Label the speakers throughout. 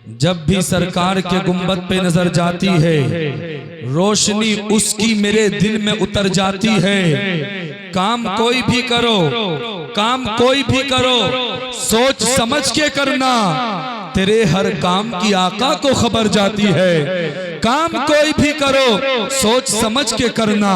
Speaker 1: जब भी सरकार के गुंबद पे नजर जाती है, रोशनी उसकी मेरे दिल में उतर जाती है। काम कोई भी करो, काम कोई भी करो, सोच समझ के करना, तेरे हर काम की आका को खबर जाती है। काम कोई भी करो, सोच समझ के करना,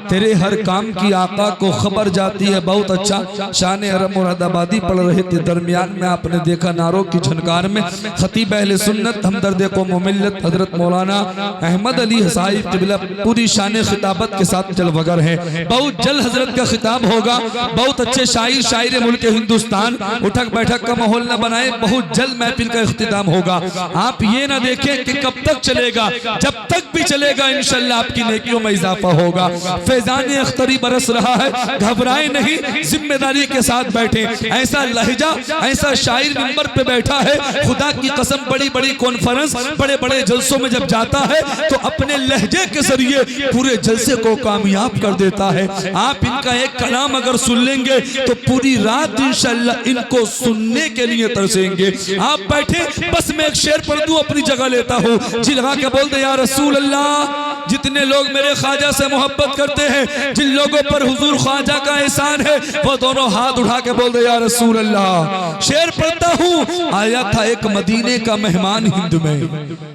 Speaker 1: तेरे हर काम की आका को खबर जाती है। बहुत अच्छा शान अरब मुरादाबादी पढ़ रहे थे, दरमियान में आपने देखा नारों की झनकार में खतीब अहले सुन्नत हमदर्द कौम मिल्लत हजरत मौलाना अहमद अली साहिब क़िबला पूरी शान खिताबत के साथ जलवगर है। बहुत जल्द हजरत का खिताब होगा। बहुत अच्छे शायर शायर मुल्क हिंदुस्तान उठक बैठक का माहौल न बनाए, बहुत जल्द महफिल का इख्तिताम होगा। आप ये ना देखें कि कब तक चलेगा, जब तक भी चलेगा इंशाअल्लाह आपकी नेकियों में इजाफा होगा। फैजान अख्तरी बरस रहा है, घबराए नहीं, जिम्मेदारी के साथ बैठे। ऐसा लहजा, ऐसा शायर मिंबर पे बैठा है, खुदा की कसम बड़ी बड़ी कॉन्फ्रेंस, बड़े बड़े जलसों में जब जाता है तो अपने लहजे के जरिए पूरे जलसे को कामयाब कर देता है। आप इनका एक कलाम अगर सुन लेंगे तो पूरी रात इंशाअल्लाह इनको सुनने के लिए तरसेंगे। आप बैठे, बस मैं एक शेर पढ़ दूं, अपनी जगह लेता हूँ। जी लगा के बोल दे या रसूल अल्लाह। जितने लोग मेरे ख्वाजा से मोहब्बत करते हैं, जिन लोगों पर हुजूर ख्वाजा का एहसान है, वो दोनों हाथ उठा के बोल दे या रसूल अल्लाह। शेर पढ़ता हूँ। आया था एक मदीने का मेहमान हिंद में,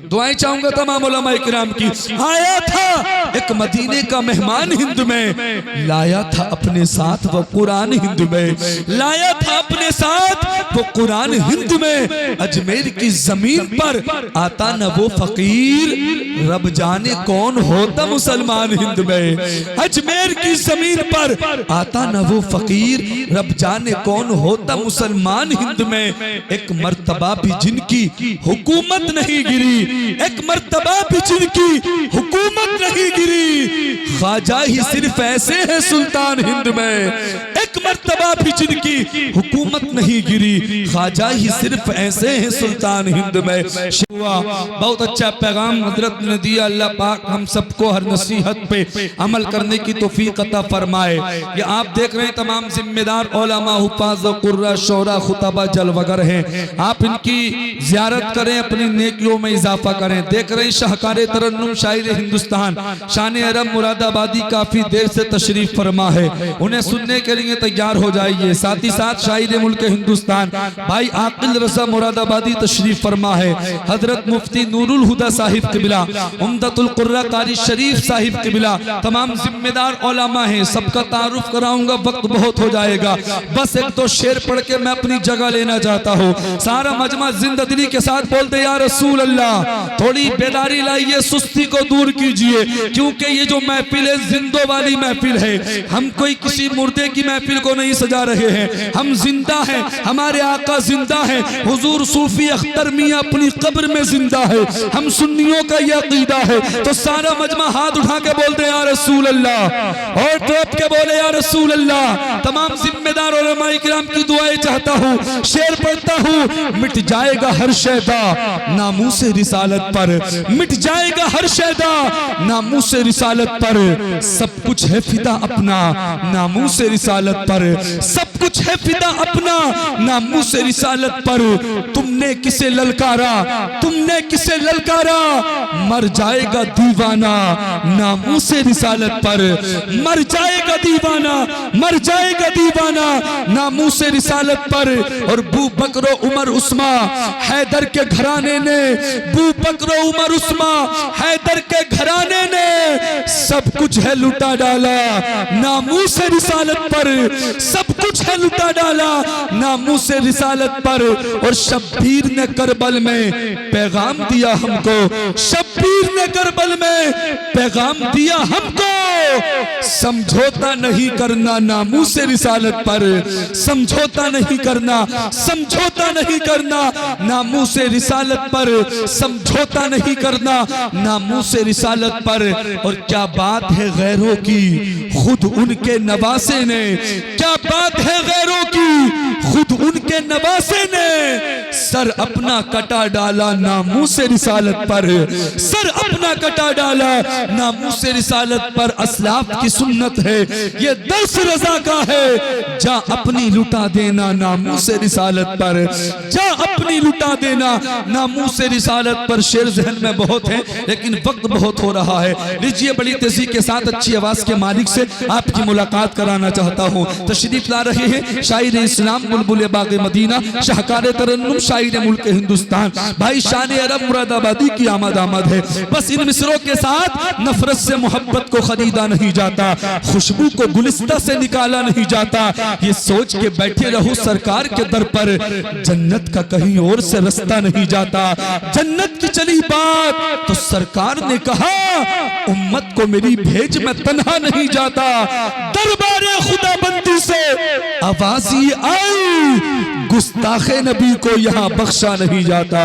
Speaker 1: दुआएं चाहूंगा तमाम उलमाए किराम की। आया था एक मदीने का मेहमान हिंद में, लाया था अपने साथ वो कुरान हिंद में, लाया था अपने साथ वो कुरान हिंद में। अजमेर की जमीन पर आता न वो फकीर, रब जाने कौन होता मुसलमान हिंद में। अजमेर की जमीन पर आता न वो फकीर, रब जाने कौन होता मुसलमान हिंद में। एक मर्तबा भी जिनकी हुकूमत नहीं गिरी, एक मर्तबा भी जिनकी हुकूमत नहीं गिरी, ख्वाजा ही सिर्फ ऐसे हैं सुल्तान हिंद में। एक मर्तबा भी जिनकी हुकूमत नहीं गिरी, ख्वाजा ही सिर्फ ऐसे हैं सुल्तान हिंद में। बहुत अच्छा पैगाम हजरत ने दिया। अल्लाह पाक हम सबको हर नसीहत पे अमल करने की तौफीक अता फरमाए। ये आप देख रहे हैं तमाम जिम्मेदार उलमा, हुफ़ाज़, कुर्रा, शोरा, खुतबा जलवगर हैं। आप इनकी ज़ियारत करें, अपनी नेकियों में इजाफा करें। देख रहे हैं शाहकार तरन्नुम शायर हिंदुस्तान शान अरब मुरादाबादी काफी देर से तशरीफ फरमा है, उन्हें सुनने के लिए तैयार हो जाइए। साथ ही साथ शायर मुल्क हिंदुस्तान भाई आकिल रज़ा मुरादाबादी तशरीफ फरमा है। हजरत मुफ्ती नूरुल हुदा साहिब क़िबला, उम्दतुल कुर्रा कारी शरीफ साहिब क़िबला, तमाम जिम्मेदार उलमा हैं। सबका तारुफ कराऊंगा, वक्त बहुत हो जाएगा। बस एक तो शेर पढ़ के मैं अपनी जगह लेना चाहता हूँ। सारा मजमा जिंदगी के साथ बोलते या रसूल अल्लाह। थोड़ी बेदारी लाइए, सुस्ती को दूर कीजिए, क्योंकि ये जो महफिल है जिंदों वाली महफिल है। हम कोई किसी मुर्दे की महफिल को नहीं सजा रहे हैं, हम जिंदा हैं, हमारे आका जिंदा हैं। हुजूर सूफी अख्तर मियां अपनी कब्र में जिंदा है, हम सुन्नियों का ये अकीदा है। तो सारा मजमा हाथ उठा के बोलते या रसूल अल्लाह, और टोप के बोले या रसूल अल्लाह। तमाम जिम्मेदार उलमाए किराम की दुआएं चाहता हूँ, शेर पढ़ता हूँ। मिट जाएगा हर शैदा नामूसे रिसालत पर, मिट जाएगा हर शैदा नामूसे रिसालत पर। सब कुछ है फिदा अपना नामूसे रिसालत पर, सब कुछ है फिदा अपना नामूसे रिसालत पर। तुमने किसे ललकारा, तुमने किसे ललकारा, मर जाएगा दीवाना नामूसे रिसालत पर। मर जाएगा दीवाना, मर जाएगा दीवाना नामूसे रिसालत पर। और बू बकरो उमर उस्मा हैदर के घराने ने, बू बकरो उमर उस्मा हैदर के घराने ने सब कुछ है लुटा डाला नामूसे रिसालत पर, सब कुछ है लुटा डाला नामूसे रिसालत पर। और शब्बीर ने करबल में पैगाम दिया हमको, शब्बीर ने करबल में पैगाम दिया हमको। समझौता नहीं करना नामूसे रिसालत पर, समझौता नहीं करना, समझौता नहीं करना नामूसे रिसालत पर, समझौता नहीं करना नामूसे रिसालत पर। और क्या बात है गैरों की खुद उनके नवासे ने, क्या बात है गैरों की खुद उनके के नवासे ने सर अपना कटा डाला नामूस रिसालत पर, सर अपना कटा डाला नामूस रिसालत पर। असलाफ की सुन्नत है, ये दर्स रज़ा का है। जा अपनी लुटा देना नामूस रिसालत पर, जा अपनी लुटा देना नामूस रिसालत पर। शेर ज़हन में बहुत है लेकिन वक्त बहुत हो रहा है। लीजिए बड़ी तेजी के साथ अच्छी आवाज के मालिक से आपकी मुलाकात कराना चाहता हूँ। तशरीफ ला रहे हैं शायर इस्लाम बुलबुल बाग़ मदीना, शाहकार तरन्नुम, शायर मुल्क हिंदुस्तान, भाई शान अरब मुरादाबादी की आमद है। बस इन मिसरों के साथ नफरत से मोहब्बत को खरीदा नहीं जाता, खुशबू को गुलिस्ता से निकाला नहीं जाता। ये सोच के बैठे रहो सरकार के दर पर, जन्नत का कहीं और से रास्ता नहीं जाता। जन्नत की चली बात तो सरकार ने कहा, उम्मत को मेरी भेज में तन्हा नहीं जाता। दरबारे खुदाबंदी से आवाज ये आई, गुस्ताखे नबी को यहाँ बख्शा नहीं जाता,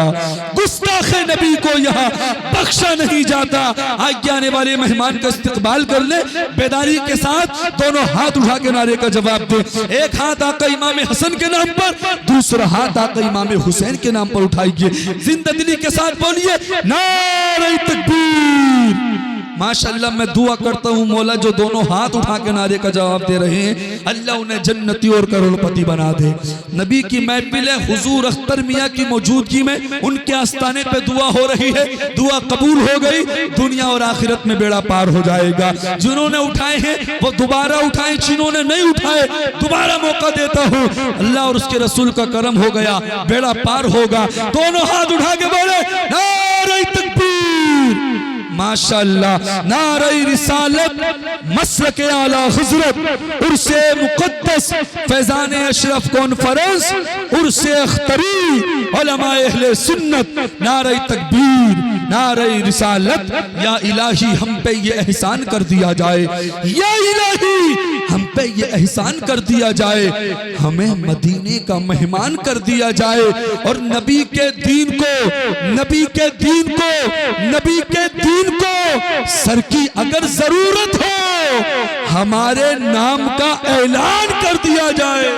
Speaker 1: गुस्ताखे नबी को यहाँ बख्शा नहीं जाता। आगे आने वाले मेहमान का इस्तकबाल कर ले, बेदारी के साथ दोनों हाथ उठा के नारे का जवाब दे। एक हाथ आका इमाम हसन के नाम पर, दूसरा हाथ आका इमाम हुसैन के नाम पर उठाइए। जिंदा दिली के साथ बोलिए नारे तकबीर। माशाअल्लाह मैं दुआ करता हूँ मौला जो दोनों हाथ उठा के नारे का जवाब दे रहे हैं, अल्लाह उन्हें जन्नती और करोड़पति बना दे। नबी की महफिल है, हुजूर अख्तर मियाँ की मौजूदगी में उनके आस्थाने पे दुआ हो रही है। दुआ कबूल हो गई, दुनिया और आखिरत में बेड़ा पार हो जाएगा। जिन्होंने उठाए हैं वो दोबारा उठाए, जिन्होंने नहीं उठाए दोबारा मौका देता हूँ। अल्लाह और उसके रसूल का करम हो गया, बेड़ा पार होगा। दोनों हाथ उठा के बोले नारे तकबीर। माशाअल्लाह, नारे रिसालत, मसलके आला हुज़रत, उर्से मुक़द्दस, फैज़ान अशरफ कॉन्फ्रेंस, उर्से अख्तरी, उलमाए अहले सुन्नत, नारे तकबीर, नारे रिसालत। या इलाही हम पे ये एहसान कर दिया जाए, या इलाही हम पे ये एहसान कर दिया जाए, हमें मदीने का मेहमान कर दिया जाए और नबी के दीन को, नबी के दीन को, नबी के दीन को सर की अगर जरूरत हो हमारे नाम का ऐलान कर दिया जाए।